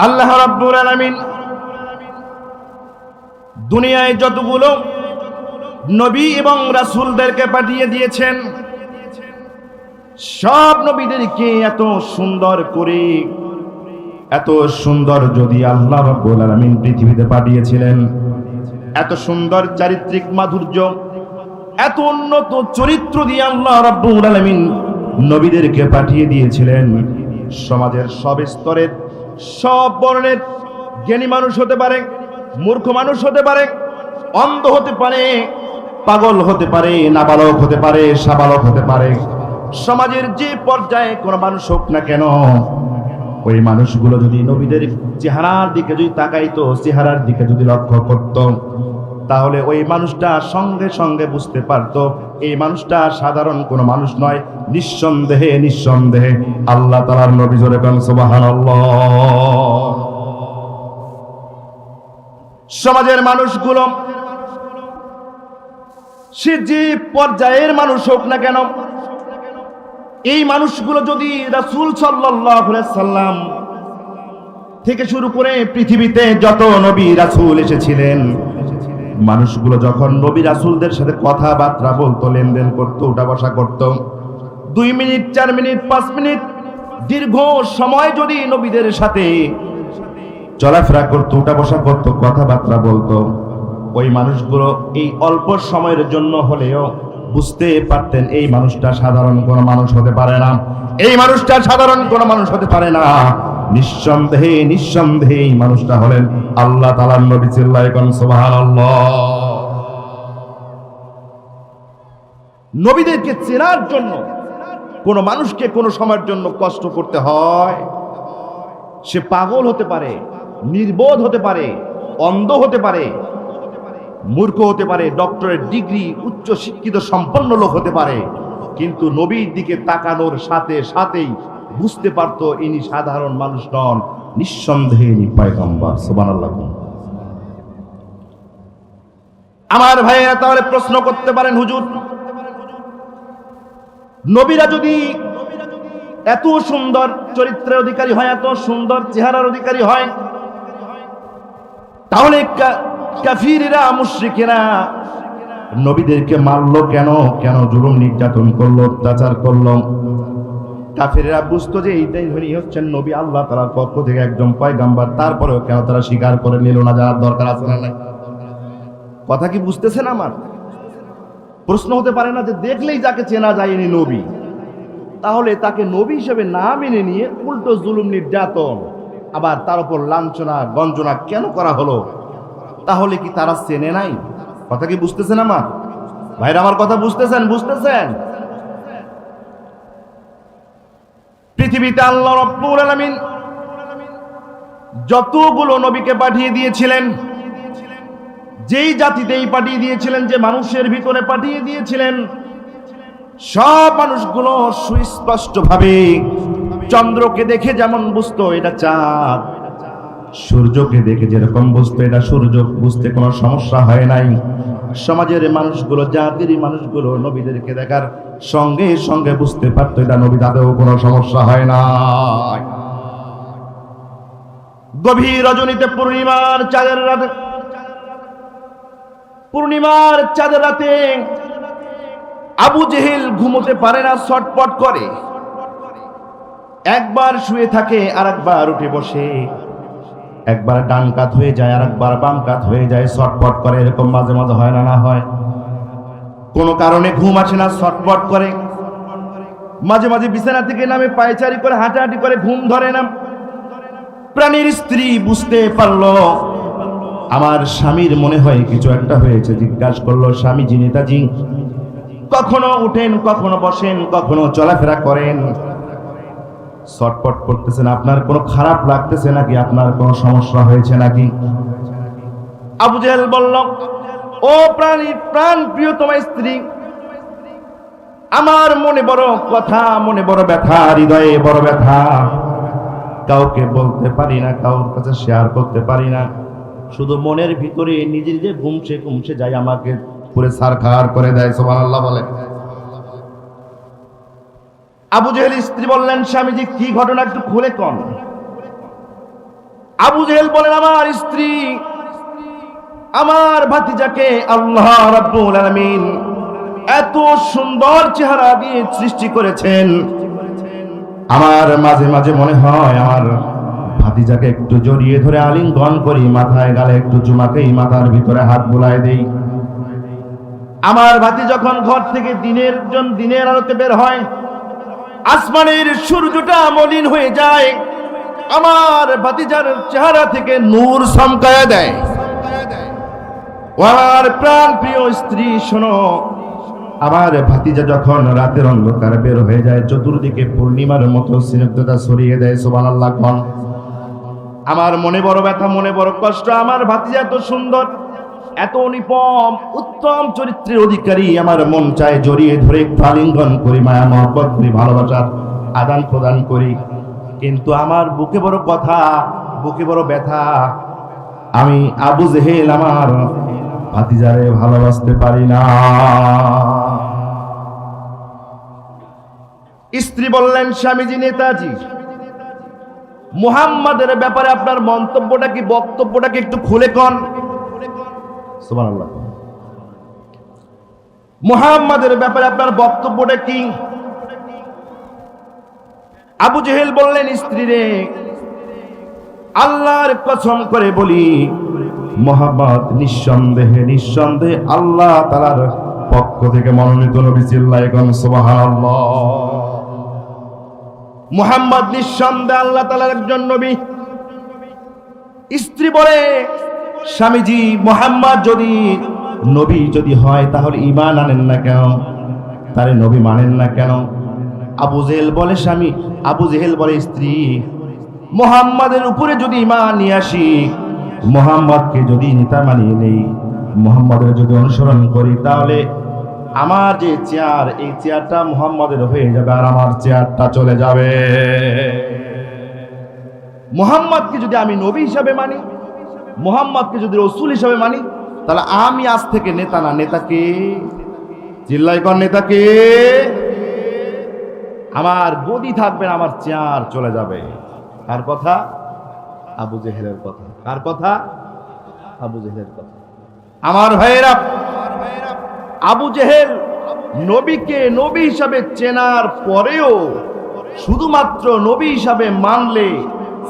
আল্লাহ রাব্বুল আলামিন দুনিয়ায় যতগুলো নবী এবং রাসূলদেরকে পাঠিয়ে দিয়েছেন, সব নবীদেরকে এত সুন্দর করে, এত সুন্দর যদি আল্লাহ রাব্বুল আলামিন পৃথিবীতে পাঠিয়েছিলেন, এত সুন্দর চারিত্রিক মাধুর্য, এত উন্নত চরিত্র দিয়ে আল্লাহ রাব্বুল আলামিন নবীদেরকে পাঠিয়ে দিয়েছিলেন। সমাজের সব স্তরের, সব বর্ণের জ্ঞানী মানুষ হতে পারে, মূর্খ মানুষ হতে পারে, অন্ধ হতে পারে, পাগল হতে পারে, নাবালক হতে পারে, সাবালক হতে পারে। সমাজের যে পর্যায়ে কোনো মানুষ হোক না কেন, ওই মানুষগুলো যদি নবীদের চেহারার দিকে যদি তাকাইতো, চেহারার দিকে যদি লক্ষ্য করত, তাহলে ওই মানুষটা সঙ্গে সঙ্গে বুঝতে পারত এই মানুষটা সাধারণ কোনো মানুষ নয়। নিঃসন্দেহে নিঃসন্দেহে আল্লাহ তাআলার নবী। জোরে বলেন সুবহানাল্লাহ। সমাজের মানুষগুলো সে যে পর্যায়ের মানুষ হোক না কেন, এই মানুষগুলো যদি রাসূল সাল্লাল্লাহু আলাইহি সাল্লাম থেকে শুরু করে পৃথিবীতে যত নবী রাসূল এসেছিলেন, মানুষগুলো যখন নবী রাসূলদের সাথে কথাবার্তা বলতো, লেনদেন করত, উঠা বসা করত, 2 মিনিট 4 মিনিট 5 মিনিট দীর্ঘ সময় যদি নবীদের সাথে চলাফেরা করত, উঠা বসা করত, কথাবার্তা বলতো, ওই মানুষগুলো এই অল্প সময়ের জন্য হলেও বুঝতে পারতেন এই মানুষটা সাধারণ কোনো মানুষ হতে পারে না, এই মানুষটা সাধারণ কোনো মানুষ হতে পারে না। নিঃসন্দেহে নিঃসন্দেহে এই মানুষটা হলেন আল্লাহ তাআলার নবী। চিল্লায়ে কোন সুবহানাল্লাহ। নবীদেরকে চেনার জন্য কোন মানুষকে কোন সময়ের জন্য কষ্ট করতে হয়। সে পাগল হতে পারে, নির্বোধ হতে পারে, অন্ধ হতে পারে, মূর্খ হতে পারে, ডক্টরের ডিগ্রি, উচ্চ শিক্ষিত সম্পন্ন লোক হতে পারে, কিন্তু নবীর দিকে তাকানোর সাথে সাথেই বুঝতে পারত ইনি সাধারণ মানুষ নন, নিঃসন্দেহে ইনি পয়গম্বর। সুবহানাল্লাহ। আমার ভাইয়েরা তাহলে প্রশ্ন করতে পারেন, হুজুর, নবীরা যদি এত সুন্দর চরিত্রের অধিকারী হয়, এত সুন্দর চেহারার অধিকারী হয়, তাহলে কাফিররা, মুশরিকেরা নবীদেরকে মারলো কেন? কেন জুলুম নির্যাতন করলো, অত্যাচার করলো? কাফিররা বুঝতো যে এইটাই হচ্ছেন নবী, আল্লাহ তাআলার পক্ষ থেকে একজন পয়গম্বর, তারপরেও কেন তারা স্বীকার করে নিল না? জানার দরকার আছে না নাই? কথা কি বুঝতেছেন আমার? প্রশ্ন হতে পারে না যে দেখলেই যাকে চেনা যায় ইনি নবী, তাহলে তাকে নবী হিসেবে না মেনে নিয়ে উল্টো জুলুম নির্যাতন, আবার তার উপর লাঞ্ছনা গঞ্জনা কেন করা হলো? তাহলে কি তারা চেনে নাই? কথা কি বুঝতেছেন আমার ভাইরা? আমার কথা বুঝতেছেন? বুঝতেছেন? পৃথিবীতে আল্লাহ রাব্বুল আলামিন যতগুলো নবীকে পাঠিয়ে দিয়েছিলেন, যেই জাতিতেই পাঠিয়ে দিয়েছিলেন, যে মানুষের ভিতরে পাঠিয়ে দিয়েছিলেন, সব মানুষগুলো সুস্পষ্টভাবে চন্দ্রকে দেখে যেমন বুঝতো এটা চাঁদ, সূর্যকে দেখে যেরকম বুঝতো এটা সূর্য, বুঝতে কোনো সমস্যা হয় নাই। সমাজের মানুষগুলো, জাতির মানুষগুলো নবীদেরকে দেখার সঙ্গে সঙ্গে বুঝতে পারতো এটা নবী, তাদেরও কোনো সমস্যা হয় না। গভীর রজনীতে, পূর্ণিমার চাঁদের রাতে, পূর্ণিমার চাঁদের রাতে আবু জেহেল ঘুমোতে পারে না, ছটপট করে, একবার শুয়ে থাকে আর একবার উঠে বসে, একবার ডান কাত হয়ে যায় আর একবার বাম কাত হয়ে যায়, ছটপট করে। এরকম মাঝে মাঝে হয় না? না হয়? কোনো কারণে ঘুম আসে না, ছটপট করে। মাঝে মাঝে বিছানা থেকে নামে পায়চারি করে, হাঁটাহাঁটি করে, ঘুম ধরে না। প্রাণীর স্ত্রী বুঝতে পারলো আমার স্বামীর মনে হয় কিছু একটা হয়েছে, জিজ্ঞাসা করলো, স্বামীজি, নেতাজি, কখনো উঠেন, কখনো বসেন, কখনো চলাফেরা করেন, ছটপট করতেছেন, আপনার কোনো খারাপ লাগতেছে নাকি? আপনার কোনো সমস্যা হয়েছে নাকি? আবু জেহেল বলল, ও প্রাণ প্রিয়তমা স্ত্রী, আমার মনে বড় কথা, মনে বড় ব্যথা, হৃদয়ে বড় ব্যথা, কাউকে বলতে পারি না, কারোর কাছে শেয়ার করতে পারি না, শুধু মনের ভিতরে নিজে নিজে ঘুমছে ঘুমছে যায়, আমাকে পুরো সারখার করে দেয়। সুবহানাল্লাহ বলে। আবু জেহেল স্ত্রী বললেন, স্বামীজি কি ঘটনা একটু খুলে কন। আবু জেহেল বলেন, আমার স্ত্রী, আমার ভাতিজাকে আল্লাহ রাব্বুল আলামিন এত সুন্দর চেহারা দিয়ে সৃষ্টি করেছেন, আমার মাঝে মাঝে মনে হয় আমার ভাতিজাকে একটু জড়িয়ে ধরে আলিঙ্গন করি, মাথায় গালে একটু চুমাকেই মাথার ভিতরে হাত বুলাই দেই। আমার ভাতি যখন ঘর থেকে দিনের আলোতে বের হয়, আসমানের সূর্যটা মলিন হয়ে যায়, আমার ভাতিজার চেহারা থেকে নূর চমকায় দেয়। আমার প্রাণ প্রিয় স্ত্রী শোনো, আমার ভাতিজা যখন রাতের অন্ধকার বের হয়ে যায়, চতুর্দিকে পূর্ণিমার মতো স্নিগ্ধতা ছড়িয়ে দেয়, সুবহানাল্লাহ কোন। আমার মনে বড় ব্যথা, মনে বড় কষ্ট। আমার ভাতিজা এত সুন্দর, এত নিপম, উত্তম চরিত্রের অধিকারী, আমার মন চায় জড়িয়ে ধরে আলিঙ্গন করি, মায়া মহব্বত করি, ভালোবাসার আদান প্রদান করি। কিন্তু আমার বুকে বড় কথা, বুকে বড় ব্যথা। আমি আবু জেহেল আমার ভাতিজারে ভালোবাসতে পারি না। স্ত্রী বললেন, স্বামীজি, নেতাজি, মুহাম্মাদের ব্যাপারে আপনার মন্তব্যটা কি, বক্তব্যটাকে একটু খুলে কোন। সুবহানাল্লাহ। মুহাম্মাদের ব্যাপারে আপনার বক্তব্যটা কি? আবু জেহেল বললেন, স্ত্রী রে, আল্লাহর কসম করে বলি, মুহাম্মদ নিঃসন্দেহে আল্লাহ তাআলার পক্ষ থেকে মনোনীত নবী। চিল্লায়ে কোন সুবহানাল্লাহ। মুহাম্মদ নিঃসন্দেহে আল্লাহ তাআলার একজন নবী। স্ত্রী বলে, স্বামীজি, মুহাম্মদ নবী যদি হয় তাহলে ঈমান আনেন না কেন, তারে নবী মানেন না কেন? আবু জেহেল বলে, স্ত্রী, মুহাম্মাদের উপরে যদি ঈমান নিয়ে আসি, মুহাম্মদকে যদি নেতা মানিয়ে নেই, মুহাম্মাদের যদি অনুসরণ করি, তাহলে আমার যে চেয়ার, এই চেয়ারটা মুহাম্মাদের হয়ে যাবে, আর আমার চেয়ারটা চলে যাবে। মুহাম্মদকে যদি আমি নবী হিসাবে মানি, মুহাম্মদকে যদি রাসূল হিসাবে মানি, তাহলে আমি আজ থেকে নেতা না, নেতাকে। চিল্লাই কর, নেতাকে। আমার গদি থাকবে না, আমার চেয়ার চলে যাবে। কার কথা? আবু জেহেলের কথা। কার কথা? আবু জেহেলের কথা। আমার ভাইয়েরা, আবু জেহেল নবীকে নবী হিসাবে চেনার পরেও শুধুমাত্র নবী হিসাবে মানলে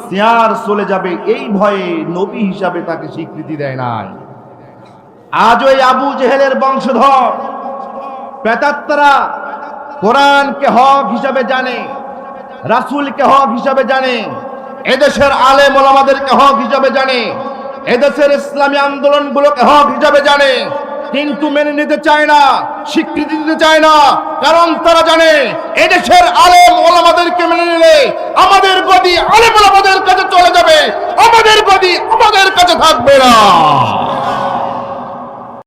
চেয়ার চলে যাবে, এই ভয়ে নবী হিসাবে তাকে স্বীকৃতি দেয় নাই। আজ ওই আবু জেহেলের বংশধর প্রেতাত্মারা কোরআনকে হক হিসাবে জানে, রাসূলকে হক হিসাবে জানে, এদেশের আলেম ওলামাদেরকে হক হিসাবে জানে, এদেশের ইসলামী আন্দোলনগুলোকে হক হিসাবে জানে, কিন্তু মেনে নিতে চায় না, স্বীকৃতি দিতে চায় না। কারণ তারা জানে, এদেশের আলেম ওলামাদেরকে মেনে নিলে আমাদের গদি আলেম ওলামাদের কাছে চলে যাবে, আমাদের গদি আমাদের কাছে থাকবে না।